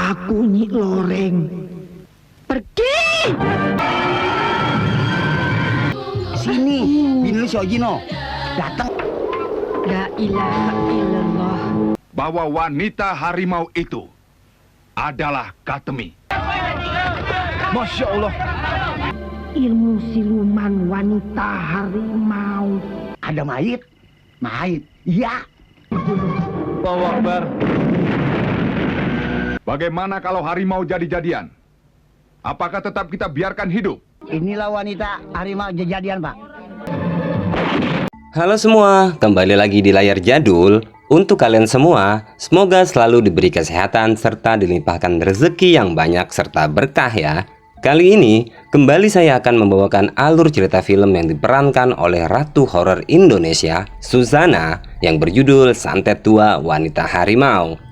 Aku Nyi Loreng. Pergi! Sini, bini lu si Ojino. Datang. La ilaha illallah. Bahwa wanita harimau itu adalah Katemi. Masya Allah. Ilmu siluman wanita harimau. Ada mayit? Mayit? Iya. Allahu Akbar. Bagaimana kalau harimau jadi-jadian? Apakah tetap kita biarkan hidup? Inilah wanita harimau jadi-jadian, Pak. Halo semua, kembali lagi di layar jadul. Untuk kalian semua, semoga selalu diberi kesehatan serta dilimpahkan rezeki yang banyak serta berkah ya. Kali ini, kembali saya akan membawakan alur cerita film yang diperankan oleh Ratu Horor Indonesia, Suzana, yang berjudul Santet Tua Wanita Harimau.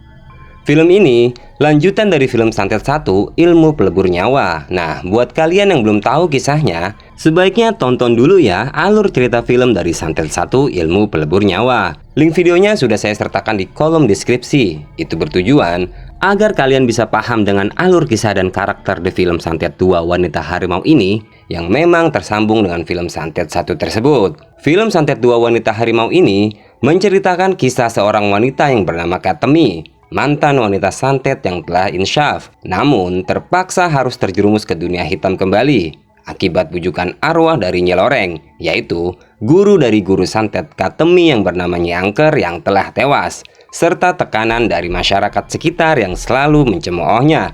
Film ini lanjutan dari film Santet 1, Ilmu Pelebur Nyawa. Nah, buat kalian yang belum tahu kisahnya, sebaiknya tonton dulu ya alur cerita film dari Santet 1, Ilmu Pelebur Nyawa. Link videonya sudah saya sertakan di kolom deskripsi. Itu bertujuan agar kalian bisa paham dengan alur kisah dan karakter di film Santet Tua Wanita Harimau ini yang memang tersambung dengan film Santet 1 tersebut. Film Santet Tua Wanita Harimau ini menceritakan kisah seorang wanita yang bernama Katemi, mantan wanita santet yang telah insyaf, namun terpaksa harus terjerumus ke dunia hitam kembali akibat bujukan arwah dari Nyi Loreng, yaitu guru dari guru santet Katemi yang bernama Nyi Angker yang telah tewas, serta tekanan dari masyarakat sekitar yang selalu mencemoohnya.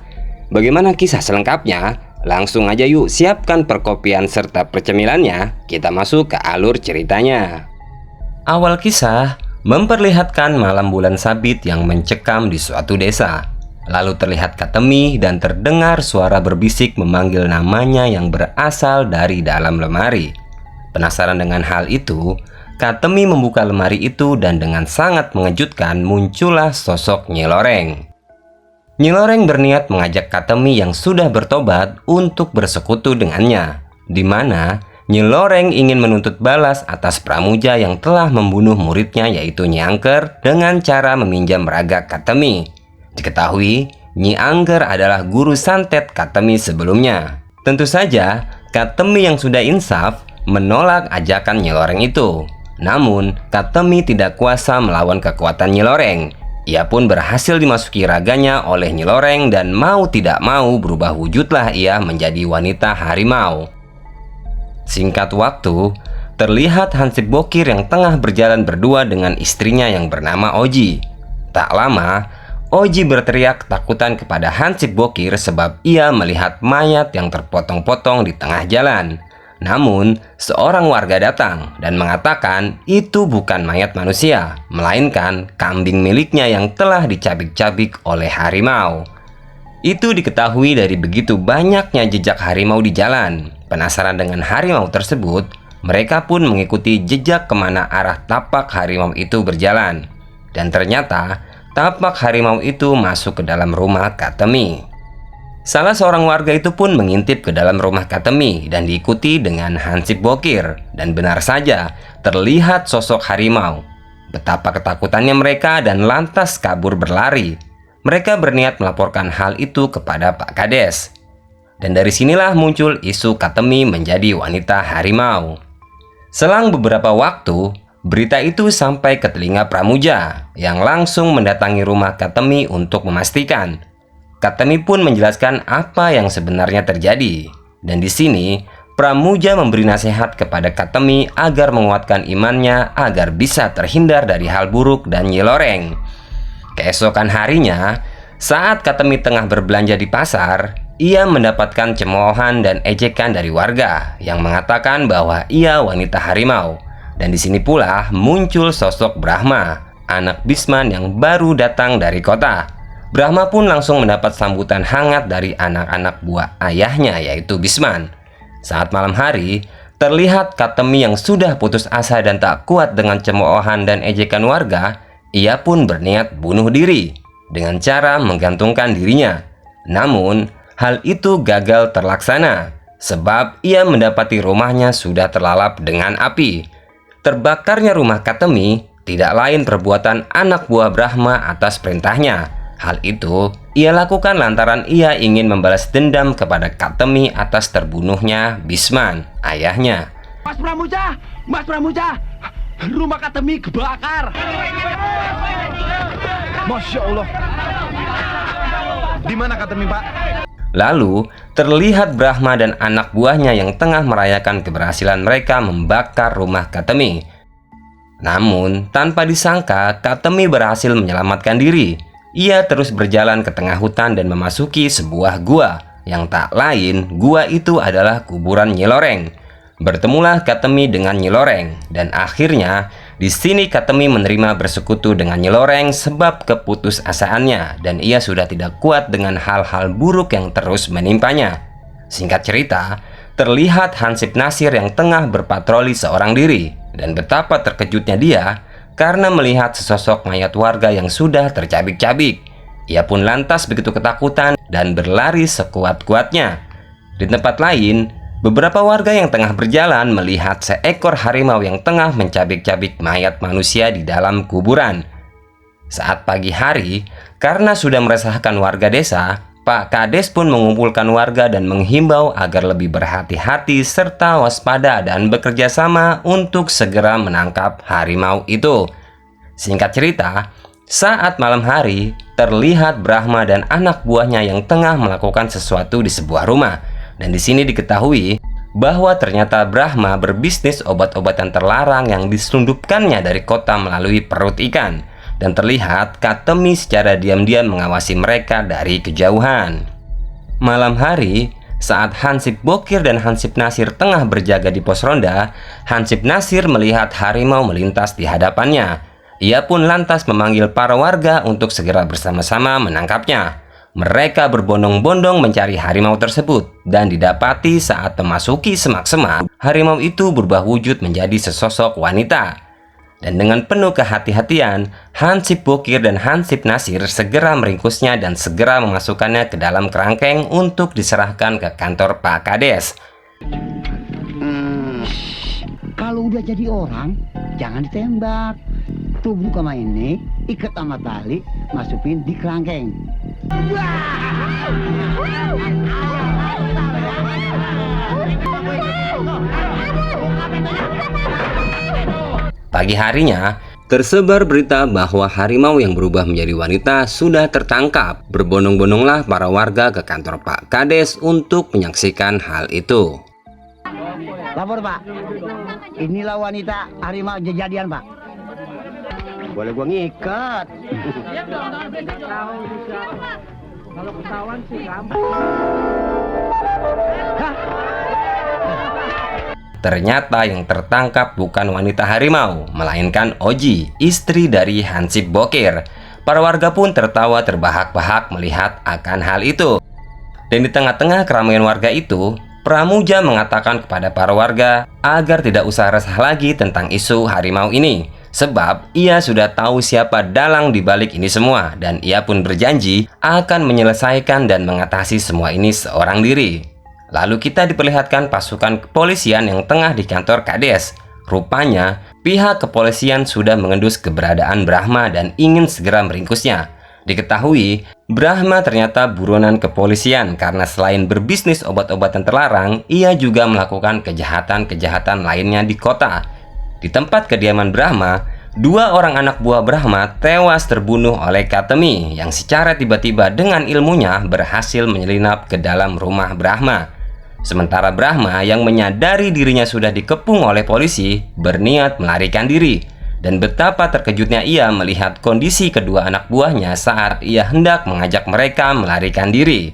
Bagaimana kisah selengkapnya? Langsung aja yuk siapkan perkopian serta percemilannya, kita masuk ke alur ceritanya. Awal kisah memperlihatkan malam bulan sabit yang mencekam di suatu desa. Lalu terlihat Katemi dan terdengar suara berbisik memanggil namanya yang berasal dari dalam lemari. Penasaran dengan hal itu, Katemi membuka lemari itu dan dengan sangat mengejutkan muncullah sosok Nyi Loreng. Nyi Loreng berniat mengajak Katemi yang sudah bertobat untuk bersekutu dengannya, di mana Nyi Loreng ingin menuntut balas atas pramuja yang telah membunuh muridnya yaitu Nyi Angker dengan cara meminjam raga Katemi. Diketahui, Nyi Angker adalah guru santet Katemi sebelumnya. Tentu saja, Katemi yang sudah insaf menolak ajakan Nyi Loreng itu. Namun, Katemi tidak kuasa melawan kekuatan Nyi Loreng. Ia pun berhasil dimasuki raganya oleh Nyi Loreng dan mau tidak mau berubah wujudlah ia menjadi wanita harimau. Singkat waktu, terlihat Hansip Bokir yang tengah berjalan berdua dengan istrinya yang bernama Oji. Tak lama, Oji berteriak ketakutan kepada Hansip Bokir sebab ia melihat mayat yang terpotong-potong di tengah jalan. Namun, seorang warga datang dan mengatakan itu bukan mayat manusia, melainkan kambing miliknya yang telah dicabik-cabik oleh harimau. Itu diketahui dari begitu banyaknya jejak harimau di jalan. Penasaran dengan harimau tersebut, mereka pun mengikuti jejak kemana arah tapak harimau itu berjalan. Dan ternyata, tapak harimau itu masuk ke dalam rumah Katemi. Salah seorang warga itu pun mengintip ke dalam rumah Katemi dan diikuti dengan Hansip Bokir. Dan benar saja, terlihat sosok harimau. Betapa ketakutannya mereka dan lantas kabur berlari. Mereka berniat melaporkan hal itu kepada Pak Kades. Dan dari sinilah muncul isu Katemi menjadi wanita harimau. Selang beberapa waktu, berita itu sampai ke telinga pramuja yang langsung mendatangi rumah Katemi untuk memastikan. Katemi pun menjelaskan apa yang sebenarnya terjadi. Dan di sini, pramuja memberi nasihat kepada Katemi agar menguatkan imannya agar bisa terhindar dari hal buruk dan Nyi Loreng. Keesokan harinya, saat Katemi tengah berbelanja di pasar, ia mendapatkan cemoohan dan ejekan dari warga yang mengatakan bahwa ia wanita harimau. Dan di sini pula muncul sosok Brahma, anak Bisman yang baru datang dari kota. Brahma pun langsung mendapat sambutan hangat dari anak-anak buah ayahnya yaitu Bisman. Saat malam hari, terlihat Katemi yang sudah putus asa dan tak kuat dengan cemoohan dan ejekan warga, ia pun berniat bunuh diri dengan cara menggantungkan dirinya. Namun, hal itu gagal terlaksana sebab ia mendapati rumahnya sudah terlalap dengan api. Terbakarnya rumah Katemi tidak lain perbuatan anak buah Brahma atas perintahnya. Hal itu ia lakukan lantaran ia ingin membalas dendam kepada Katemi atas terbunuhnya Bisman, ayahnya. Mas Pramuja, rumah Katemi kebakar. Masya Allah. Di mana Katemi, Pak? Lalu terlihat Brahma dan anak buahnya yang tengah merayakan keberhasilan mereka membakar rumah Katemi. Namun tanpa disangka Katemi berhasil menyelamatkan diri. Ia terus berjalan ke tengah hutan dan memasuki sebuah gua. Yang tak lain, gua itu adalah kuburan Nyi Loreng. Bertemulah Katemi dengan Nyi Loreng, dan akhirnya di sini Katemi menerima bersekutu dengan Nyi Loreng sebab keputusasaannya, dan ia sudah tidak kuat dengan hal-hal buruk yang terus menimpanya. Singkat cerita, terlihat Hansip Nasir yang tengah berpatroli seorang diri, dan betapa terkejutnya dia karena melihat sesosok mayat warga yang sudah tercabik-cabik. Ia pun lantas begitu ketakutan dan berlari sekuat-kuatnya. Di tempat lain, beberapa warga yang tengah berjalan melihat seekor harimau yang tengah mencabik-cabik mayat manusia di dalam kuburan. Saat pagi hari, karena sudah meresahkan warga desa, Pak Kades pun mengumpulkan warga dan menghimbau agar lebih berhati-hati serta waspada dan bekerja sama untuk segera menangkap harimau itu. Singkat cerita, saat malam hari, terlihat Brahma dan anak buahnya yang tengah melakukan sesuatu di sebuah rumah. Dan di sini diketahui bahwa ternyata Brahma berbisnis obat-obatan terlarang yang diselundupkannya dari kota melalui perut ikan. Dan terlihat Katemi secara diam-diam mengawasi mereka dari kejauhan. Malam hari, saat Hansip Bokir dan Hansip Nasir tengah berjaga di pos ronda, Hansip Nasir melihat harimau melintas di hadapannya. Ia pun lantas memanggil para warga untuk segera bersama-sama menangkapnya. Mereka berbondong-bondong mencari harimau tersebut, dan didapati saat memasuki semak-semak, harimau itu berubah wujud menjadi sesosok wanita. Dan dengan penuh kehati-hatian, Hansip Bokir dan Hansip Nasir segera meringkusnya dan segera memasukkannya ke dalam kerangkeng untuk diserahkan ke kantor Pak Kades. Kalau udah jadi orang, jangan ditembak. Tubuh kama ini, ikat sama tali, masukin di kerangkeng. Pagi harinya, tersebar berita bahwa harimau yang berubah menjadi wanita sudah tertangkap. Berbondong-bondonglah para warga ke kantor Pak Kades untuk menyaksikan hal itu. Lapor, Pak. Inilah wanita harimau jejadian, Pak. Boleh gua ngikat. Kalau ketahuan sih gampang. Ternyata yang tertangkap bukan wanita harimau, melainkan Oji, istri dari Hansip Bokir. Para warga pun tertawa terbahak-bahak melihat akan hal itu. Dan di tengah-tengah keramaian warga itu, Pramuja mengatakan kepada para warga agar tidak usah resah lagi tentang isu harimau ini. Sebab ia sudah tahu siapa dalang di balik ini semua, dan ia pun berjanji akan menyelesaikan dan mengatasi semua ini seorang diri. Lalu kita diperlihatkan pasukan kepolisian yang tengah di kantor Kades. Rupanya pihak kepolisian sudah mengendus keberadaan Brahma dan ingin segera meringkusnya. Diketahui Brahma ternyata buronan kepolisian karena selain berbisnis obat-obatan terlarang, ia juga melakukan kejahatan-kejahatan lainnya di kota. Di tempat kediaman Brahma, 2 orang anak buah Brahma tewas terbunuh oleh Katemi yang secara tiba-tiba dengan ilmunya berhasil menyelinap ke dalam rumah Brahma. Sementara Brahma yang menyadari dirinya sudah dikepung oleh polisi berniat melarikan diri. Dan betapa terkejutnya ia melihat kondisi kedua anak buahnya saat ia hendak mengajak mereka melarikan diri.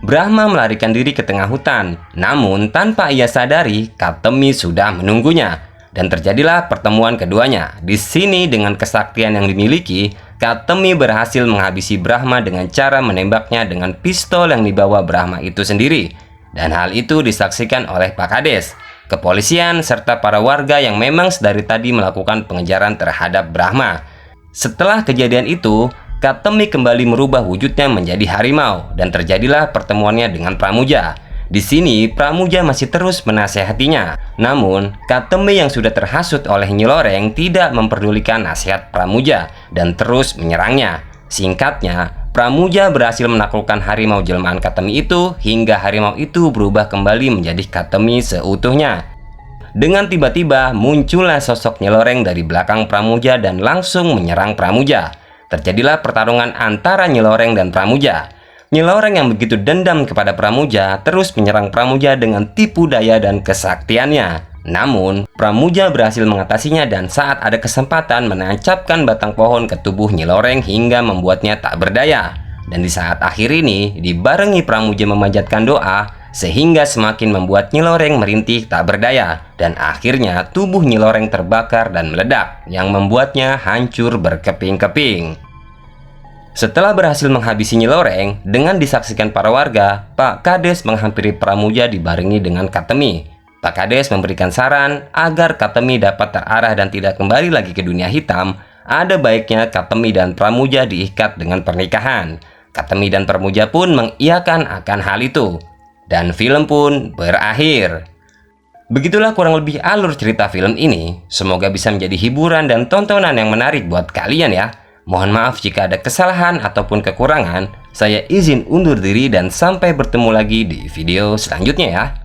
Brahma melarikan diri ke tengah hutan, namun tanpa ia sadari Katemi sudah menunggunya. Dan terjadilah pertemuan keduanya. Di sini dengan kesaktian yang dimiliki, Katemi berhasil menghabisi Brahma dengan cara menembaknya dengan pistol yang dibawa Brahma itu sendiri. Dan hal itu disaksikan oleh Pak Kades, kepolisian, serta para warga yang memang sedari tadi melakukan pengejaran terhadap Brahma. Setelah kejadian itu, Katemi kembali merubah wujudnya menjadi harimau dan terjadilah pertemuannya dengan Pramuja. Di sini Pramuja masih terus menasehatinya. Namun, Katemi yang sudah terhasut oleh Nyi Loreng tidak memperdulikan nasihat Pramuja dan terus menyerangnya. Singkatnya, Pramuja berhasil menaklukkan harimau jelmaan Katemi itu hingga harimau itu berubah kembali menjadi Katemi seutuhnya. Dengan tiba-tiba muncullah sosok Nyi Loreng dari belakang Pramuja dan langsung menyerang Pramuja. Terjadilah pertarungan antara Nyi Loreng dan Pramuja. Nyi Loreng yang begitu dendam kepada Pramuja terus menyerang Pramuja dengan tipu daya dan kesaktiannya. Namun, Pramuja berhasil mengatasinya dan saat ada kesempatan menancapkan batang pohon ke tubuh Nyi Loreng hingga membuatnya tak berdaya. Dan di saat akhir ini, dibarengi Pramuja memanjatkan doa, sehingga semakin membuat Nyi Loreng merintih tak berdaya. Dan akhirnya tubuh Nyi Loreng terbakar dan meledak, yang membuatnya hancur berkeping-keping. Setelah berhasil menghabisi Nyi Loreng, dengan disaksikan para warga, Pak Kades menghampiri Pramuja dibarengi dengan Katemi. Pak Kades memberikan saran agar Katemi dapat terarah dan tidak kembali lagi ke dunia hitam. Ada baiknya Katemi dan Pramuja diikat dengan pernikahan. Katemi dan Pramuja pun mengiyakan akan hal itu. Dan film pun berakhir. Begitulah kurang lebih alur cerita film ini. Semoga bisa menjadi hiburan dan tontonan yang menarik buat kalian ya. Mohon maaf jika ada kesalahan ataupun kekurangan. Saya izin undur diri dan sampai bertemu lagi di video selanjutnya ya.